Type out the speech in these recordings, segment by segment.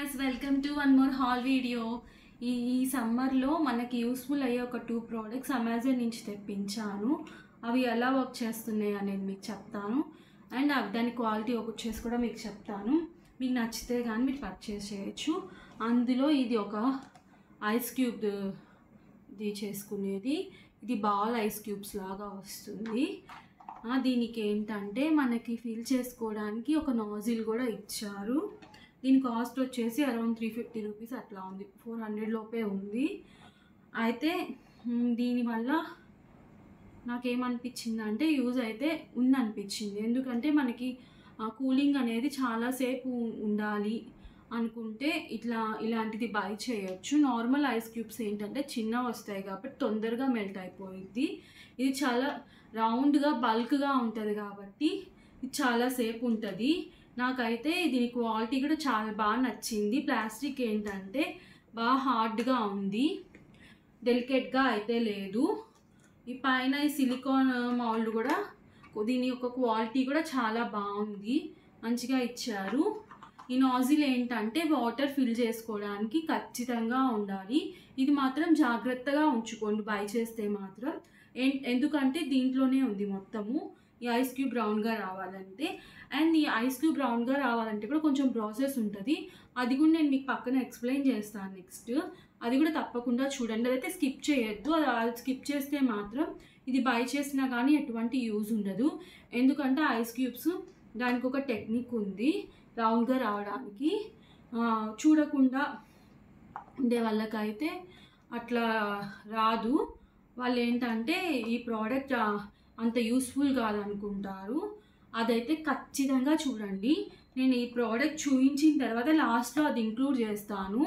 guys, welcome to one more haul video. ఈ సమ్మర్లో మనకి యూస్ఫుల్ అయ్యే ఒక 2 ప్రోడక్ట్స్ అమెజాన్ నుంచి తెప్పించాను. అవి ఎలా వర్క్ చేస్తున్నాయి అనేది మీకు చెప్తాను అండ్ దాని క్వాలిటీ ఒకటి కూడా మీకు చెప్తాను. మీకు నచ్చితే కానీ మీరు పర్చేస్ చేయొచ్చు. అందులో ఇది ఒక ఐస్ క్యూబ్ ది చేసుకునేది. ఇది బాల్ ఐస్ క్యూబ్స్ లాగా వస్తుంది. దీనికి ఏంటంటే మనకి ఫిల్ చేసుకోవడానికి ఒక నాజిల్ కూడా ఇచ్చారు. దీని కాస్ట్ వచ్చేసి అరౌండ్ 350 రూపీస్ అట్లా ఉంది, 400 లోపే ఉంది. అయితే దీనివల్ల నాకేమనిపించింది అంటే యూజ్ అయితే ఉందనిపించింది. ఎందుకంటే మనకి కూలింగ్ అనేది చాలాసేపు ఉండాలి అనుకుంటే ఇలాంటిది బై చేయొచ్చు. నార్మల్ ఐస్ క్యూబ్స్ ఏంటంటే చిన్నవి వస్తాయి కాబట్టి తొందరగా మెల్ట్ అయిపోయింది. ఇది చాలా రౌండ్గా బల్క్గా ఉంటుంది కాబట్టి ఇది చాలాసేపు ఉంటుంది. నాకైతే దీని క్వాలిటీ కూడా చాలా బాగా నచ్చింది. ప్లాస్టిక్ ఏంటంటే బాగా హార్డ్గా ఉంది, డెలికేట్గా అయితే లేదు. ఈ పైన ఈ సిలికాన్ మౌల్డ్ కూడా దీని యొక్క క్వాలిటీ కూడా చాలా బాగుంది, మంచిగా ఇచ్చారు. ఈ నాజిల్ ఏంటంటే వాటర్ ఫిల్ చేసుకోవడానికి ఖచ్చితంగా ఉండాలి. ఇది మాత్రం జాగ్రత్తగా ఉంచుకోండి బై చేస్తే మాత్రం. ఎందుకంటే దీంట్లోనే ఉంది మొత్తము ఈ ఐస్ క్యూబ్ రౌండ్గా రావాలంటే. అండ్ ఈ ఐస్ క్యూబ్ రౌండ్గా రావాలంటే కూడా కొంచెం ప్రాసెస్ ఉంటుంది. అది కూడా నేను మీకు పక్కన ఎక్స్ప్లెయిన్ చేస్తాను నెక్స్ట్. అది కూడా తప్పకుండా చూడండి, అదైతే స్కిప్ చేయొద్దు. అది స్కిప్ చేస్తే మాత్రం ఇది బై చేసినా కానీ ఎటువంటి యూజ్ ఉండదు. ఎందుకంటే ఐస్ క్యూబ్స్ దానికి ఒక టెక్నిక్ ఉంది రౌండ్గా రావడానికి. చూడకుండా ఉండే వాళ్ళకైతే అట్లా రాదు. వాళ్ళు ఏంటంటే ఈ ప్రోడక్ట్ అంత యూస్ఫుల్ కాదనుకుంటారు. అదైతే ఖచ్చితంగా చూడండి. నేను ఈ ప్రోడక్ట్ చూపించిన తర్వాత లాస్ట్లో అది ఇంక్లూడ్ చేస్తాను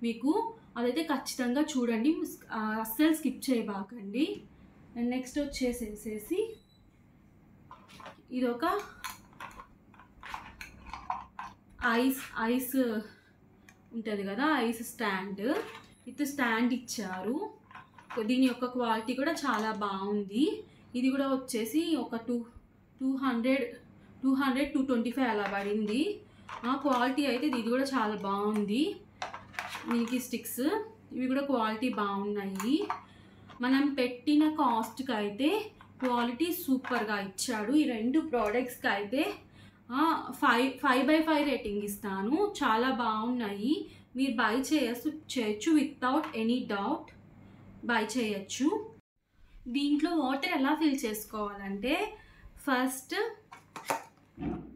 మీకు. అదైతే ఖచ్చితంగా చూడండి, అస్సలు స్కిప్ చేయబాకండి. నెక్స్ట్ వచ్చేసేసి ఇదొక ఐస్ ఉంటుంది కదా, ఐస్ స్టాండ్. ఇది స్టాండ్ ఇచ్చారు. దీని యొక్క క్వాలిటీ కూడా చాలా బాగుంది. ఇది కూడా వచ్చేసి ఒక 200-225 అలా పడింది. క్వాలిటీ అయితే ఇది కూడా చాలా బాగుంది. మిల్కీ స్టిక్స్ ఇవి కూడా క్వాలిటీ బాగున్నాయి. మనం పెట్టిన కాస్ట్కి అయితే క్వాలిటీ సూపర్గా ఇచ్చాడు. ఈ 2 ప్రోడక్ట్స్కి అయితే 5/5 రేటింగ్ ఇస్తాను. చాలా బాగున్నాయి. మీరు బై చేయొచ్చు వితౌట్ ఎనీ డౌట్ బై చేయొచ్చు. దీంట్లో వాటర్ ఎలా ఫిల్ చేసుకోవాలంటే ఫస్ట్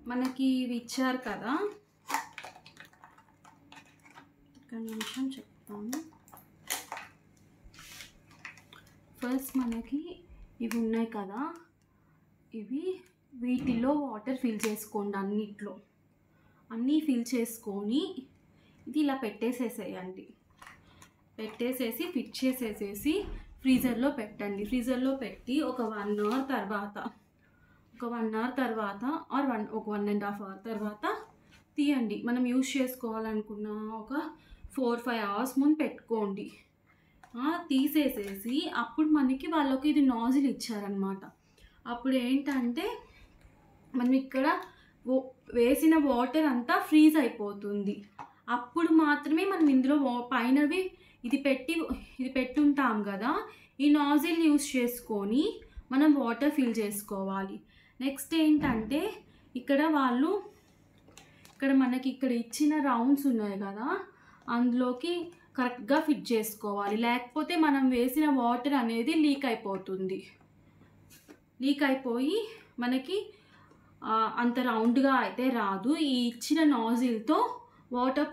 మనకి ఇవి ఇచ్చారు కదా, ఒక నిమిషం చెప్తాను. ఫస్ట్ మనకి ఇవి ఉన్నాయి కదా, వీటిలో వాటర్ ఫిల్ చేసుకోండి. అన్నీ ఫిల్ చేసుకొని ఇది ఇలా పెట్టేసేసేయండి. పెట్టేసేసి ఫిట్ చేసేసేసి ఫ్రీజర్లో పెట్టండి. ఫ్రీజర్లో పెట్టి ఒక 1 అవర్ తర్వాత ఆర్ 1.5 అవర్ తర్వాత తీయండి. మనం యూజ్ చేసుకోవాలనుకున్న ఒక 4-5 అవర్స్ ముందు పెట్టుకోండి. తీసేసేసి అప్పుడు మనకి వాళ్ళకి ఇది నాజిల్ ఇచ్చారనమాట. అప్పుడు ఏంటంటే మనం ఇక్కడ వేసిన వాటర్ అంతా ఫ్రీజ్ అయిపోతుంది. అప్పుడు మాత్రమే మనం ఇందులో పైనవి ఇది పెట్టుంటాం కదా, ఈ నాజిల్ యూస్ చేసుకొని మనం వాటర్ ఫిల్ చేసుకోవాలి. నెక్స్ట్ ఏంటంటే ఇక్కడ మనకి ఇక్కడ ఇచ్చిన రౌండ్స్ ఉన్నాయి కదా, అందులోకి కరెక్ట్గా ఫిట్ చేసుకోవాలి. లేకపోతే మనం వేసిన వాటర్ అనేది లీక్ అయిపోయి మనకి అంత రౌండ్గా అయితే రాదు. ఈ ఇచ్చిన నాజిల్తో వాటర్